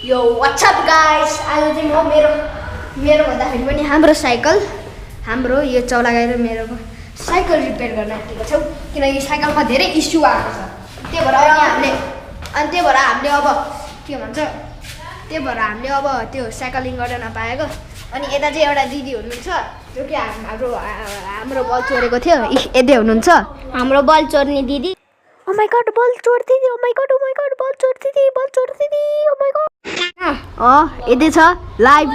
यो WhatsApp guys, आज चाहिँ म मेरो भन्दाखेरि पनि हाम्रो यो चौला गाई र मेरो साइकल रिपेयर गर्न आँटेको छौँ किनकि साइकलमा धेरै इस्यु आएको छ। त्यही भएर हामीले अब के भन्छ अब त्यो साइकलिङ गर्न नपाएको। अनि यता चाहिँ एउटा दिदी हुनुहुन्छ जो कि हाम्रो बल चोरेको थियो। यतै हुनुहुन्छ हाम्रो बल चोर्ने दिदी। Oh my god, ball चोर दिदी। Oh my god, ball चोर दिदी। Oh my god. यतै छ लाइभ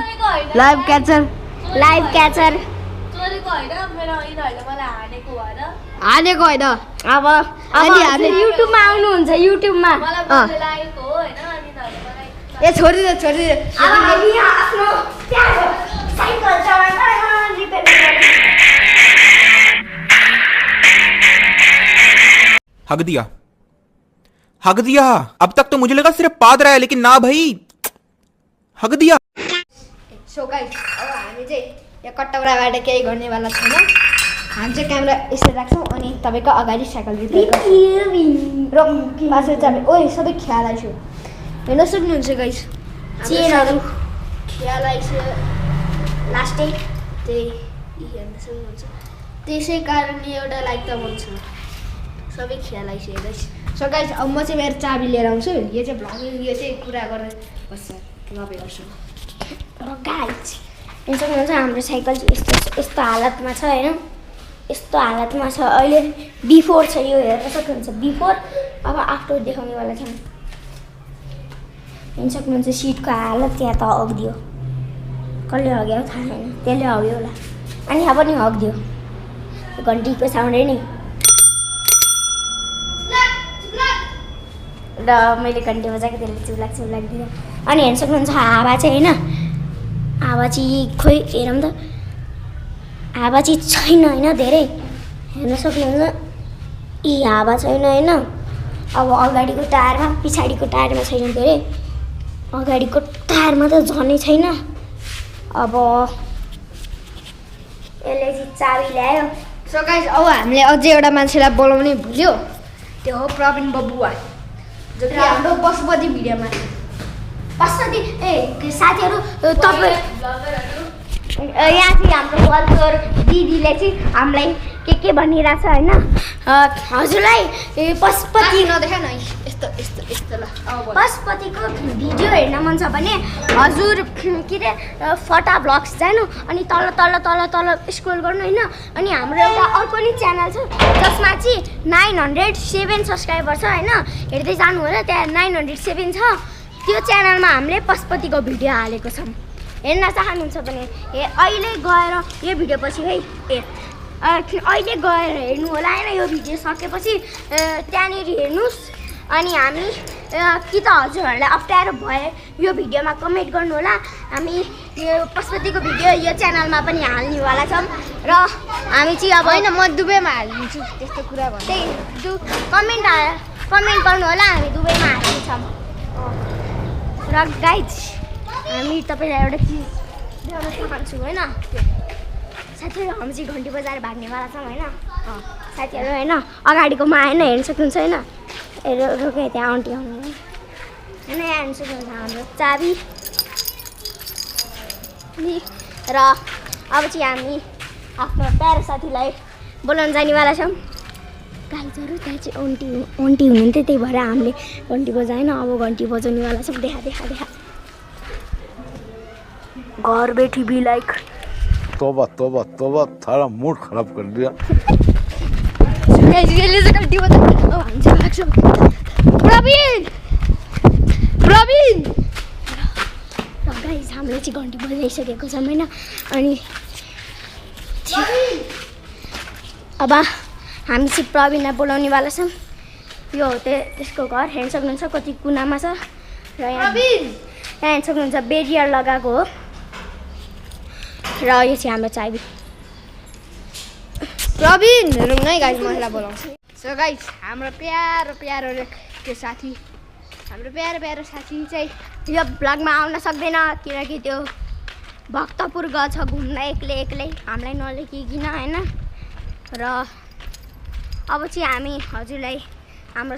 क्याचर। चोरेको हैन, मेरो यिनीहरुले मलाई हानेको होइन। अब हामीले युट्युबमा आउनुहुन्छ, युट्युबमा मलाई बलले लागेको हो हैन। अनि यिनीहरुले मलाई ए छोडिदियो। अब हामी यहाँ आफ्नो प्यारो साइकल चलाएर रिपेयर हक दिया। अब तक तो मुझे लगा सिर्फ पाद रहा है, लेकिन ना भाई, हक दिया। सो गाइस, अब हामी चाहिँ यो कटौराबाट केही गर्नेवाला छैन। हामी चाहिँ क्यामेरा यसरी राख्छौँ अनि तपाईँको अगाडि साइकल रिपेयर गर्छौँ। पासै चाहिँ ओइ सबै ख्यालाइछु हेर्न सक्नुहुन्छ गाइस। चेनहरू ख्यालाइछु लास्टै त्यही हेर्न सक्नुहुन्छ। त्यसै कारणले एउटा लाइक त हुन्छ सबै ख्यालाइछु गाइस। सो गाइस, अब म चाहिँ मेरो चाबी लिएर आउँछु। यो चाहिँ भ्लगिङ, यो चाहिँ कुरा गर्न बस्छ नभए गर्छु। गाइस हेर्न सक्नुहुन्छ हाम्रो साइकल चाहिँ यस्तो हालतमा छ हैन। यस्तो हालतमा छ अहिले। बिफोर छ यो, हेर्न सक्नुहुन्छ बिफोर। अब आफ्टर देखाउनेवाला छौँ। हेर्न सक्नुहुन्छ सिटको हालत त्यहाँ त हगिदियो। कसले हग्यो थाहा छैन, त्यसले हग्यो होला। अनि यहाँ पनि हगिदियो। घन्टीको साउन्डै नि। र मैले घन्टी बजाएको त्यसले चुलाक दियो। अनि हेर्न सक्नुहुन्छ हावा चाहिँ होइन, हावा चाहिँ खोइ हेरौँ त, हावा चाहिँ छैन होइन धेरै। हेर्न सक्नुहुन्छ यी हावा छैन होइन। अब अगाडिको टायरमा, पछाडिको टायरमा छैन धेरै। अगाडिको टायरमा त झनै छैन। अब यसले चाहिँ चाबी ल्यायो। सो गाइस, अब हामीले अझै एउटा मान्छेलाई बोलाउनै भुल्यो। त्यो हो प्रवीण बबुवा, जो कि हाम्रो पशुपति भिडियोमा पशुपति। ए साथीहरू, तपाईँ यहाँ चाहिँ हाम्रो बलचोर दिदीले चाहिँ हामीलाई के भनिरहेछ होइन। हजुरलाई पशुपति नदेखा न यस्तो ल। पशुपतिको भिडियो हेर्न मन छ भने हजुर के अरे फटा भ्लग्स जानु अनि तल स्क्रोल गर्नु होइन। अनि हाम्रो एउटा अर्को नि च्यानल छ जसमा चाहिँ 907 सब्सक्राइबर छ होइन। हेर्दै जानु होला, त्यहाँ 907 छ। त्यो च्यानलमा हामीले पशुपतिको भिडियो हालेको छौँ। हेर्न चाहनुहुन्छ भने अहिले गएर यो भिडियो पछि अहिले गएर हेर्नु होला होइन। यो भिडियो सकेपछि त्यहाँनिर हेर्नुहोस्। अनि हामी कि त हजुरहरूलाई अप्ठ्यारो भए यो भिडियोमा कमेन्ट गर्नु होला। हामी यो पशुपतिको भिडियो यो च्यानलमा पनि हाल्नेवाला छौँ। र हामी चाहिँ अब होइन, म दुबईमा हालिदिन्छु त्यस्तो कुरा भन्नु। त्यही कमेन्ट गर्नु होला, हामी दुबईमा हाल्नेछौँ। र गाइज, हामी तपाईँलाई एउटा चिज देखाउन चाहन्छु होइन। साथीहरू, हामी चाहिँ घन्टी बजाएर भाग्नेवाला छौँ होइन। साथीहरू होइन, अगाडिकोमा आएन, हेर्न सक्नुहुन्छ होइन। रोके त्यहाँ आन्टी आउनु होइन, यहाँ हेर्न सक्नुहुन्छ हाम्रो चाबी। र अब चाहिँ हामी आफ्नो प्यारो साथीलाई बोलाउन जानेवाला छौँ। गाइजहरू, त्यहाँ चाहिँ आन्टी हुनुहुन्थ्यो, त्यही भएर हामीले घन्टी बजाएन। अब घन्टी बजाउनेवाला छौँ। देखा घर बैठी भी लाइक। तोबा थारा मूड खराब कर दिया। प्रवीण गाइस, हामीले चाहिँ घन्टी बजाइसकेको छौँ होइन। अनि अब हामी चाहिँ प्रवीणलाई बोलाउनेवाला छौँ। यो हो त्यसको घर, हेर्न सक्नुहुन्छ कति कुनामा छ। र यहाँ हेर्न सक्नुहुन्छ बेरियर लगाएको हो। र यो चाहिँ हाम्रो चाबी। प्रवीण हेरौँ नै गाइस, मलाई बोलाउँछु। सो गाइस, हाम्रो प्यारो त्यो साथी, हाम्रो प्यारो साथी चाहिँ यो भ्लगमा आउन सक्दैन किनकि त्यो भक्तपुर गएको छ घुम्न एक्लै हामीलाई नलेकिकन होइन। र अब चाहिँ हामी हजुरलाई हाम्रो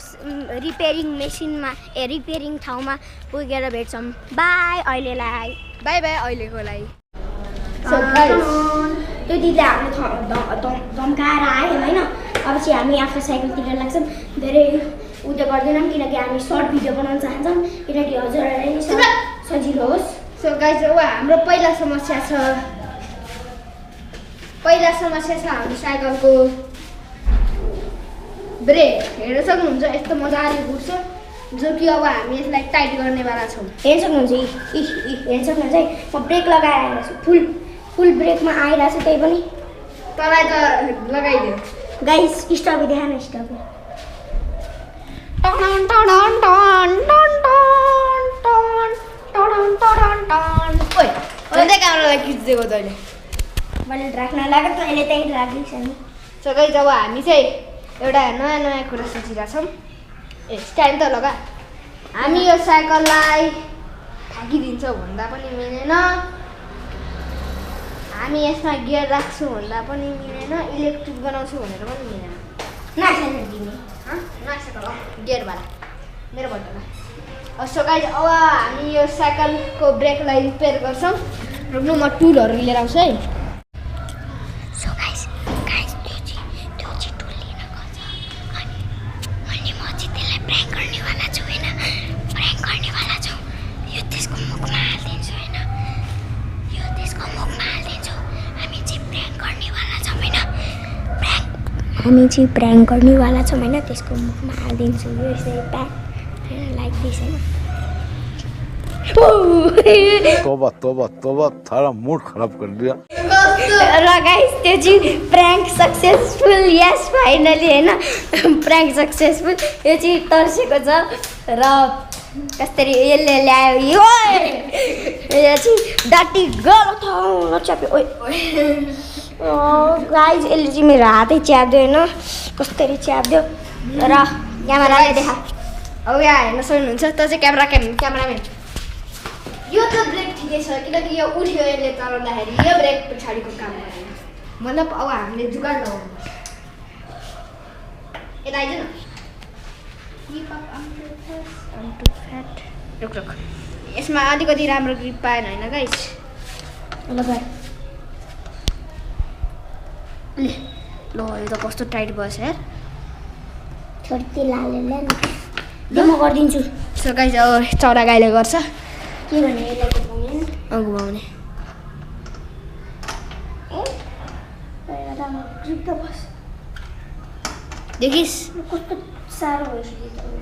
रिपेयरिङ मेसिनमा रिपेयरिङ ठाउँमा पुगेर भेट्छौँ बाई अहिलेलाई बाई बाई अहिलेको लागि त्यो दिदीले हामीले धम्काएर आयो होइन अब चाहिँ हामी आफ्नो साइकलतिर लाग्छौँ धेरै उयो गर्दैनौँ किनकि हामी सर्ट भिडियो बनाउन चाहन्छौँ किनकि हजुरहरूलाई नि सजिलो होस् सो गाइज अब हाम्रो पहिला समस्या छ हाम्रो साइकलको ब्रेक हेर्न सक्नुहुन्छ यस्तो मजाले घुर्छ जो कि अब हामी यसलाई टाइट गर्नेवाला छौँ हेर्न सक्नुहुन्छ हेर्न सक्नुहुन्छ है म ब्रेक लगाएर आइरहेको छु फुल ब्रेकमा आइरहेको छु त्यही पनि तँलाई त लगाइदियो गाइस स्टपी देखा न स्टपी झन्डै क्यामेरालाई खिचिदिएको तैँले मैले राख्न लाग्यो तैँले त्यहीँ राखिदिन्छ नि सो गाइज अब हामी चाहिँ एउटा नयाँ कुरा सोचिरहेछौँ टाइम त लगा हामी यो साइकललाई फ्याँकिदिन्छौँ भन्दा पनि मिलेन हामी यसमा गियर राख्छौँ भन्दा पनि मिलेन इलेक्ट्रिक बनाउँछु भनेर पनि मिलेन नसाइकल गियरवाला मेरो भट्टोमा सो गाइज अब हामी यो साइकलको ब्रेकलाई रिपेयर गर्छौँ रोक्नु म टुलहरू लिएर आउँछु है हामी चाहिँ प्र्याङ्क गर्नेवाला छौँ होइन त्यसको मुखमा हालिदिन्छु यो यसरी प्याक लाइक दिस होइन तोबा तोबा तोबा थारा मूड खराब कर दिया र गाइस त्यो चाहिँ प्र्याङ्क सक्सेसफुल यस फाइनली होइन प्र्याङ्क सक्सेसफुल यो चाहिँ तर्सेको छ र कसरी यसले ल्यायो यो चाहिँ डाटी गलो ठाउँ च्याप्यो गाइस यसले चाहिँ मेरो हातै च्याप्दियो होइन कसरी च्याप्दियो र क्यामेराले देखा अब यहाँ हेर्न सक्नुहुन्छ त चाहिँ क्यामेराम्यान यो त ब्रेक ठिकै छ किनकि यो उठ्यो यसले चलाउँदाखेरि यो ब्रेक पछाडिको काम गरेन मतलब अब हामीले जुगाड लगाउनु यता आइज न रुक यसमा अलिकति राम्रो ग्रिप पाएन होइन गाइस ल यो त कस्तो टाइट बस यार छोड्ती लाले ल म गरिदिन्छु सो गाइस अब चरा गाईले गर्छ के भने यसलाई घुमाउने ग्रिप त बस देखिस् कस्तो साह्रो भइसक्यो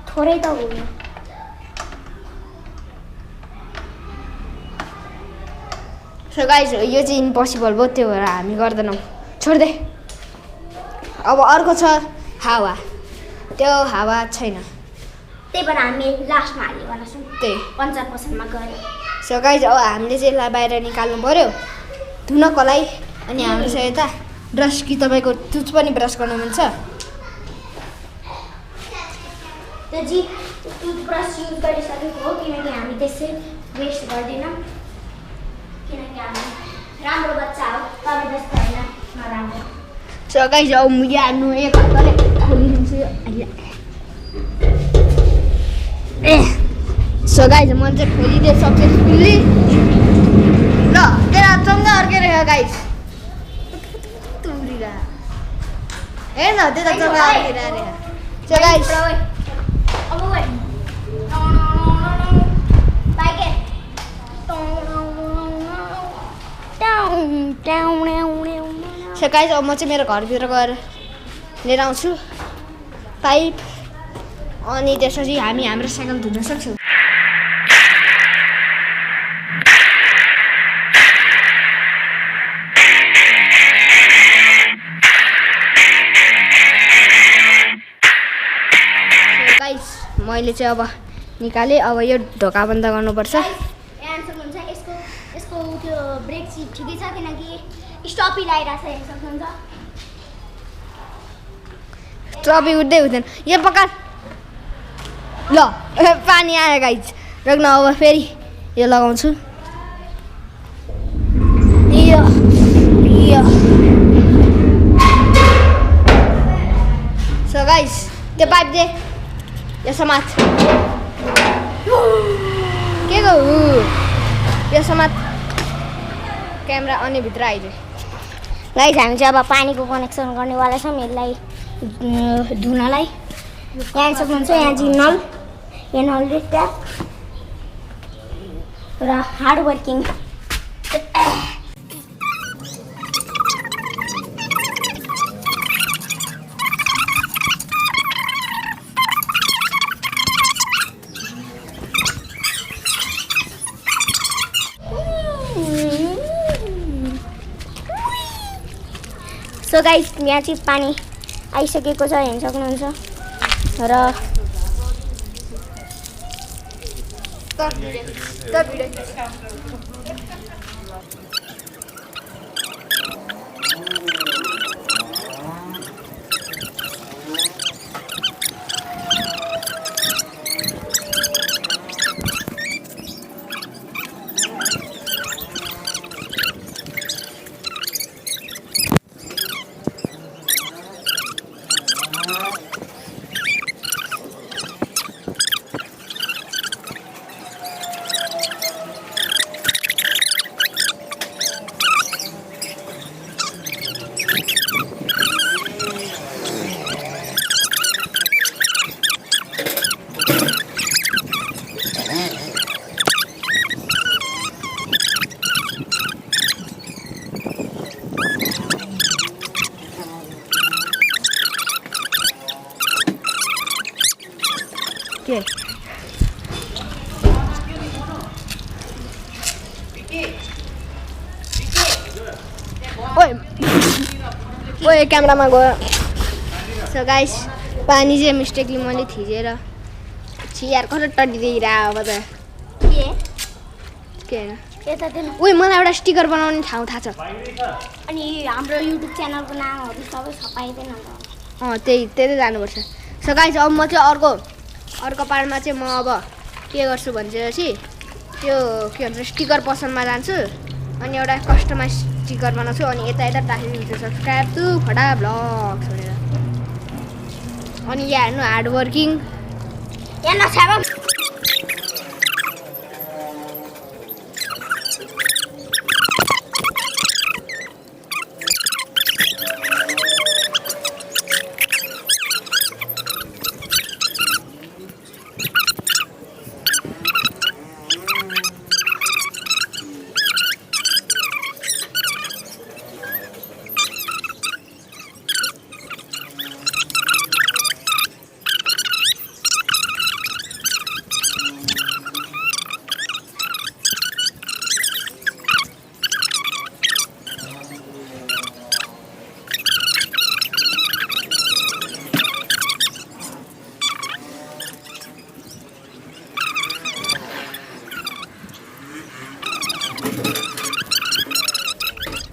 थोरै त हो सो गाइस यो चाहिँ इम्पोसिबल भयो त्यो भएर हामी गर्दैनौँ छोड्दे अब अर्को छ हावा त्यो हावा छैन त्यही भएर हामी लास्टमा हाल्नेवाला छौँ त्यही 50%मा गयो सो गाइस अब हामीले चाहिँ यसलाई बाहिर निकाल्नु पऱ्यो धुनको लागि अनि हाम्रो चाहिँ यता ब्रस कि तपाईँको टुथ पनि ब्रस गर्नु मन छ त्यो जी टुथब्रस युज गरिसकेको हो किनकि हामी त्यसै वेस्ट गर्दैनौँ किनकि हामी राम्रो बच्चा हो तपाईँ जस्तो होइन नराम्रो सो गाइस अब म यहाँ एक हप्ताले खोलिदिन्छु यो सो गाइस मैले चाहिँ खोलिदिएँ सक्सेसफुल्ली ल तेरा चङ्गा अर्कै रहेछ गाइस हेर न त्यता चङ्गा अर्किरहेको रहेछ सो गाइस अब वाइ बाइके सो गाइस अब म चाहिँ मेरो घरभित्र गएर लिएर आउँछु पाइप अनि त्यसपछि हामी हाम्रो साइकल धुन सक्छौँ मैले चाहिँ अब निकालेँ अब यो ढोका बन्द गर्नुपर्छ यसको त्यो ब्रेक चाहिँ ठिकै छ किनकि स्टपी लगाइरहेको छ हेर्न सक्नुहुन्छ ट्रपी उठ्दै हुँदैन यो पकाल ल पानी आयो गाइज रोक्न अब फेरि यो लगाउँछु सो गाइज त्यो पाइप दे यो समात के गो यो समात क्यामेरा अनि भित्र आइदियो गाइज हामी चाहिँ अब पानीको कनेक्सन गर्नेवाला छौँ यसलाई धुनलाई यहाँ सक्नुहुन्छ यहाँ चाहिँ नल यो नल र ट्याप र हार्ड वर्किङ सो गाइस यहाँ चाहिँ पानी आइसकेको छ हेर्न सक्नुहुन्छ र के ओए क्यामेरामा गयो सो गाइस पानी चाहिँ मिस्टेकली मैले थिचेर यार कसरी टटिदिएर अब त के यता दिन ओइ मलाई एउटा स्टिकर बनाउने ठाउँ थाहा छ अनि हाम्रो युट्युब च्यानलको नामहरू सबै छपाइदिएन त्यही जानुपर्छ सो गाइस अब म चाहिँ अर्को पार्टमा चाहिँ म अब के गर्छु भनेपछि त्यो के भन्छ स्टिकर पसलमा जान्छु अनि एउटा कस्टमाइज स्टिकर बनाउँछु अनि यता राखिदिन्छु सब्सक्राइब टु फटा ब्लग्स भनेर अनि यहाँ हेर्नु हार्ड वर्किङ यहाँ नछाप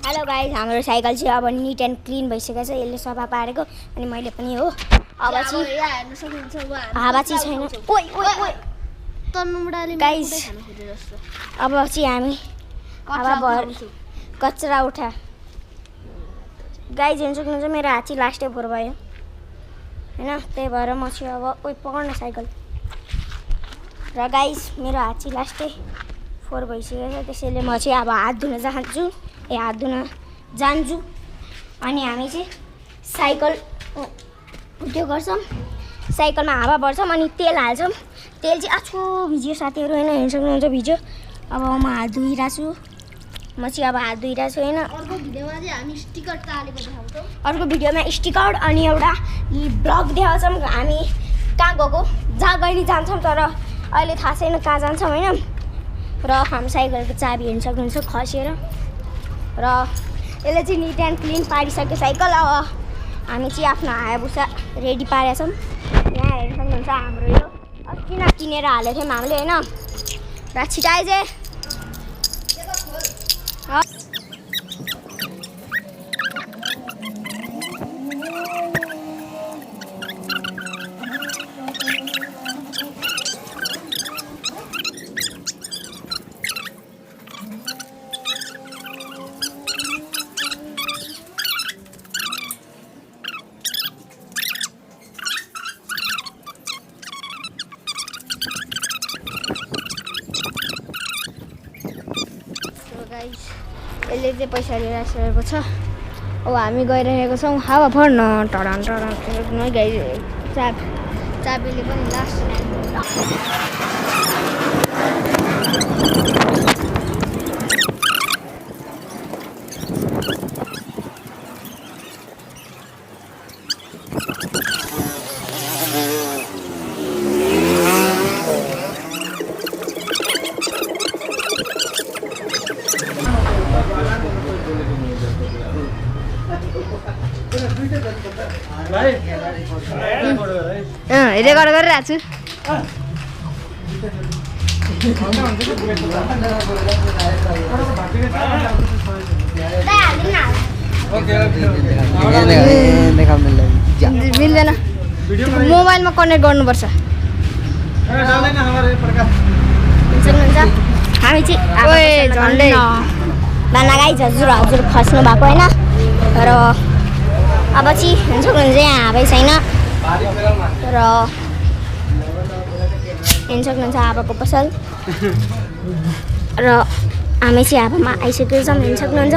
हेलो गाइस हाम्रो साइकल चाहिँ अब निट एन्ड क्लिन भइसकेको छ यसले सफा पारेको अनि मैले पनि हो अब चाहिँ हेर्न सक्नुहुन्छ हावा चाहिँ छैन ओइ ओइ ओइ गाइस अब चाहिँ हामी हावा भर कचरा उठा गाइस हेर्न सक्नुहुन्छ मेरो हात चाहिँ लास्टै फोहोर भयो होइन त्यही भएर म चाहिँ अब ओइ पकड्न साइकल र गाइस मेरो हात चाहिँ लास्टै फोहोर भइसकेको छ त्यसैले म चाहिँ अब हात धुन चाहन्छु हात धुन जान्छु अनि हामी चाहिँ साइकल त्यो गर्छौँ साइकलमा हावा भर्छौँ अनि तेल हाल्छौँ तेल चाहिँ आछु भिज्यो साथीहरू होइन हेर्न सक्नुहुन्छ भिज्यो अब म हात धोइरहेको छु म चाहिँ अब हात धोइरहेको छु होइन अर्को भिडियोमा चाहिँ हामी स्टिकर टालेको देखाउँछौँ अर्को भिडियोमा स्टिकर अनि एउटा ब्लग देखाउँछौँ हामी कहाँ गएको जहाँ गइनी जान्छौँ तर अहिले थाहा छैन कहाँ जान्छौँ होइन र हाम्रो साइकलको चाबी हेर्न सक्नुहुन्छ खसेर र यसले चाहिँ निट एन्ड क्लिन पारिसक्यो साइकल अब हामी चाहिँ आफ्नो हायाभुसा रेडी पारेका छौँ यहाँ हेर्न सक्नुहुन्छ हाम्रो यो अस्ति नै किनेर हालेको थियौँ हामीले होइन र छिटाइ चाहिँ गाइस यसले चाहिँ पैसा लिएर आइसकेको छ अब हामी गइरहेको छौँ हावा फर्न टडान टडान गाइस चाबीले पनि लास्ट रेकर्ड गरिरहेको छु मिल्दैन मोबाइलमा कनेक्ट गर्नुपर्छ हामी चाहिँ झन्डै बाना गाई हजुर फस्नु भएको होइन र अब चाहिँ सक्नुहुन्छ यहाँ हावै छैन र हेर्न सक्नुहुन्छ हावाको पसल र हामी चाहिँ हावामा आइसकेको छौँ हेर्न सक्नुहुन्छ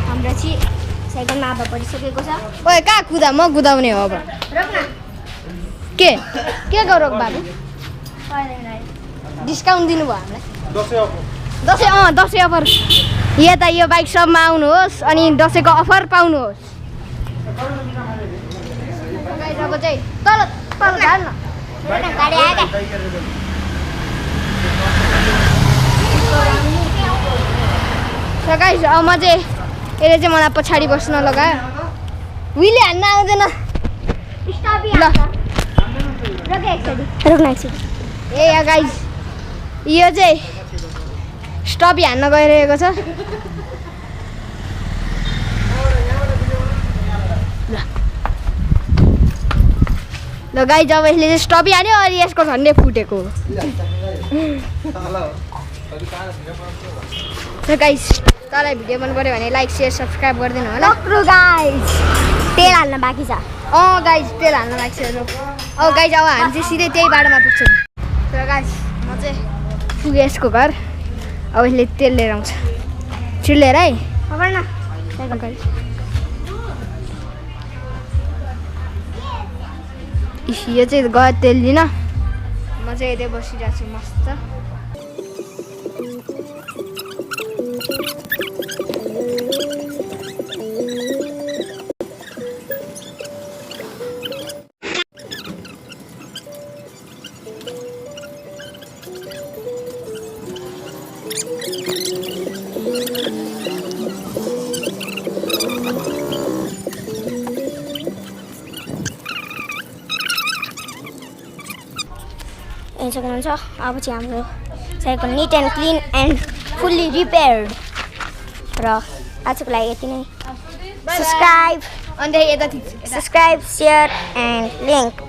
हाम्रो चाहिँ साइकलमा हावा परिसकेको छ ओए कहाँ कुदा म कुदाउने हो अब के गरौँ बाबु डिस्काउन्ट दिनुभयो हामीलाई दसैँ अफर यता यो बाइक सबमा आउनुहोस् अनि दसैँको अफर पाउनुहोस् अब चाहिँ तल झार्न गाडी आयो गाइस अब म चाहिँ यसले चाहिँ मलाई पछाडि बस्न लगायो विले हान्न आउँदैन ए गाइस यो चाहिँ स्टपी हान्न गइरहेको छ ल गाइस अब यसले चाहिँ स्टपी हान्यो अनि यसको झन्डै फुटेको गाइस तँलाई भिडियो मन पऱ्यो भने लाइक सेयर सब्सक्राइब गरिदिनु होला गाइस तेल हाल्न बाँकी छ गाइस तेल हाल्न लाग्छ गाइस अब हामी चाहिँ सिधै त्यही बाटोमा पुग्छौँ र गाइस म चाहिँ पुगेँ यसको घर अब यसले तेल लिएर आउँछ छिटो लिएर है यो चाहिँ गयो तेल लिन म चाहिँ यतै बसिरहेको छु मस्त हेर्न सक्नुहुन्छ अब चाहिँ हाम्रो cycle neat and clean and fully repaired र आजको लागि यति नै सब्सक्राइब अन्त यता सब्सक्राइब सेयर एन्ड लिङ्क